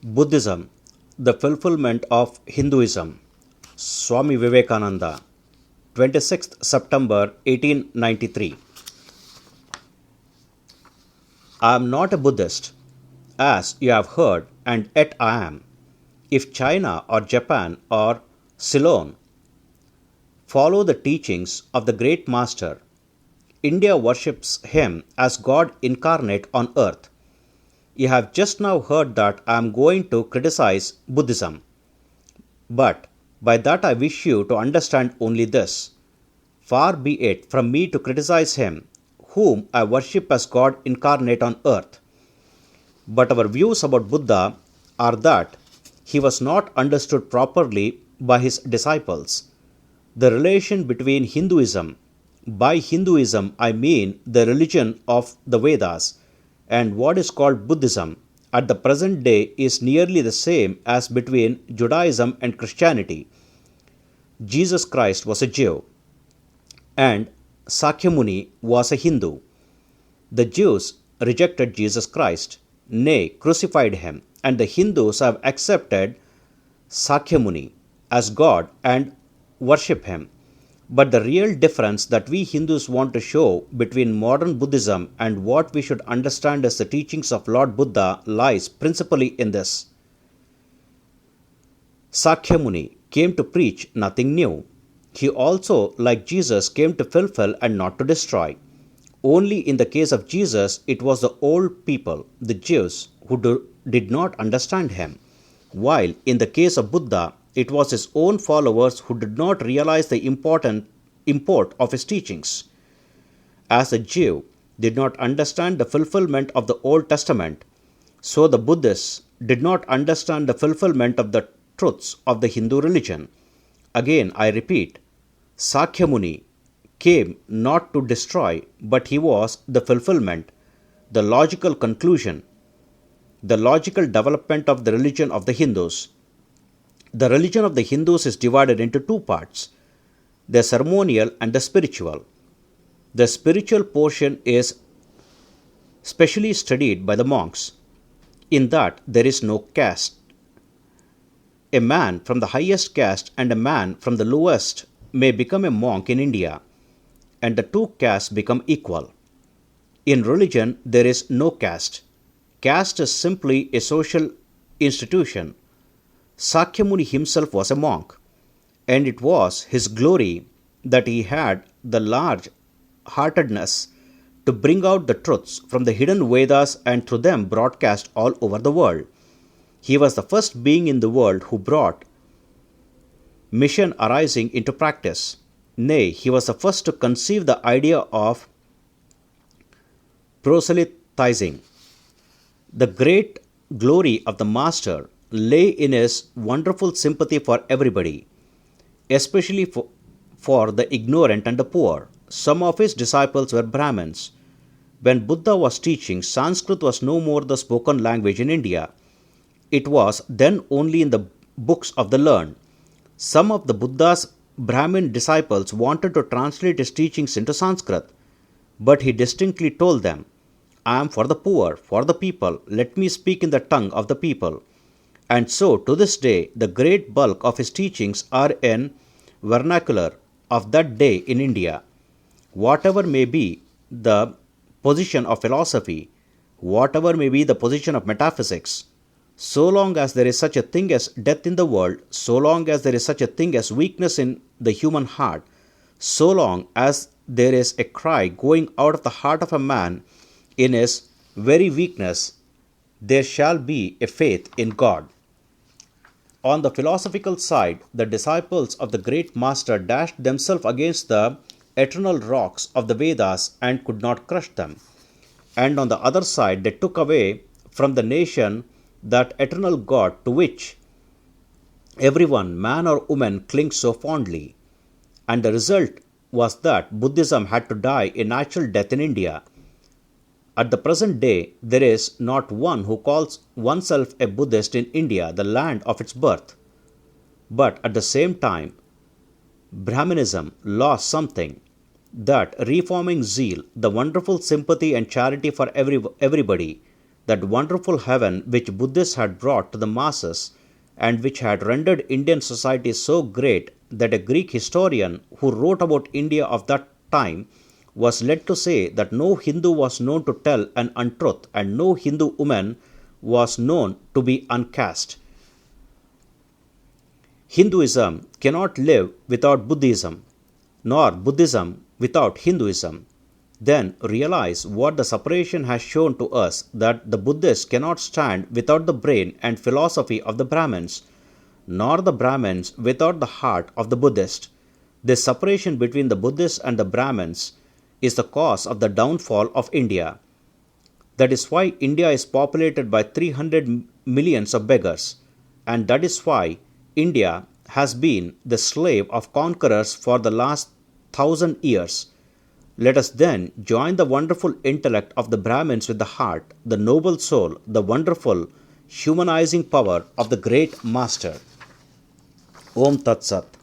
Buddhism, the fulfilment of Hinduism. Swami Vivekananda, 26th September 1893. I am not a Buddhist, as you have heard, and yet I am. If China or Japan or Ceylon follow the teachings of the great master, India worships him as God incarnate on earth. You have just now heard that I am going to criticize Buddhism. But by that I wish you to understand only this. Far be it from me to criticize him, whom I worship as God incarnate on earth. But our views about Buddha are that he was not understood properly by his disciples. The relation between Hinduism, by Hinduism I mean the religion of the Vedas, and what is called Buddhism at the present day is nearly the same as between Judaism and Christianity. Jesus Christ was a Jew, and Shâkya Muni was a Hindu. The Jews rejected Jesus Christ, nay, crucified him, and the Hindus have accepted Shâkya Muni as God and worship him. But the real difference that we Hindus want to show between modern Buddhism and what we should understand as the teachings of Lord Buddha lies principally in this. Shâkya Muni came to preach nothing new. He also, like Jesus, came to fulfill and not to destroy. Only in the case of Jesus, it was the old people, the Jews, who did not understand him, while in the case of Buddha, it was his own followers who did not realize the import of his teachings. As the Jew did not understand the fulfillment of the Old Testament, so the Buddhists did not understand the fulfillment of the truths of the Hindu religion. Again, I repeat, Shâkya Muni came not to destroy, but he was the fulfillment, the logical conclusion, the logical development of the religion of the Hindus. The religion of the Hindus is divided into two parts, the ceremonial and the spiritual. The spiritual portion is specially studied by the monks, in that there is no caste. A man from the highest caste and a man from the lowest may become a monk in India, and the two castes become equal. In religion, there is no caste. Caste is simply a social institution. Shâkya Muni himself was a monk, and it was his glory that he had the large heartedness to bring out the truths from the hidden Vedas and through them broadcast all over the world. He was the first being in the world who brought mission arising into practice. Nay, he was the first to conceive the idea of proselytizing. The great glory of the Master lay in his wonderful sympathy for everybody, especially for the ignorant and the poor. Some of his disciples were Brahmins. When Buddha was teaching, Sanskrit was no more the spoken language in India. It was then only in the books of the learned. Some of the Buddha's Brahmin disciples wanted to translate his teachings into Sanskrit, but he distinctly told them, I am for the poor, for the people, let me speak in the tongue of the people. And so, to this day, the great bulk of his teachings are in vernacular of that day in India. Whatever may be the position of philosophy, whatever may be the position of metaphysics, so long as there is such a thing as death in the world, so long as there is such a thing as weakness in the human heart, so long as there is a cry going out of the heart of a man in his very weakness, there shall be a faith in God. On the philosophical side, the disciples of the great master dashed themselves against the eternal rocks of the Vedas and could not crush them. And on the other side, they took away from the nation that eternal God to which everyone, man or woman, clings so fondly. And the result was that Buddhism had to die a natural death in India. At the present day, there is not one who calls oneself a Buddhist in India, the land of its birth. But at the same time, Brahmanism lost something, that reforming zeal, the wonderful sympathy and charity for everybody that wonderful heaven which Buddhists had brought to the masses and which had rendered Indian society so great that a Greek historian who wrote about India of that time was led to say that no Hindu was known to tell an untruth and no Hindu woman was known to be uncaste. Hinduism cannot live without Buddhism, nor Buddhism without Hinduism. Then realize what the separation has shown to us, that the Buddhist cannot stand without the brain and philosophy of the Brahmins, nor the Brahmins without the heart of the Buddhist. This separation between the Buddhists and the Brahmins is the cause of the downfall of India. That is why India is populated by 300 millions of beggars, and that is why India has been the slave of conquerors for the last 1,000 years. Let us then join the wonderful intellect of the Brahmins with the heart, the noble soul, the wonderful humanizing power of the great master. Om Tat Sat.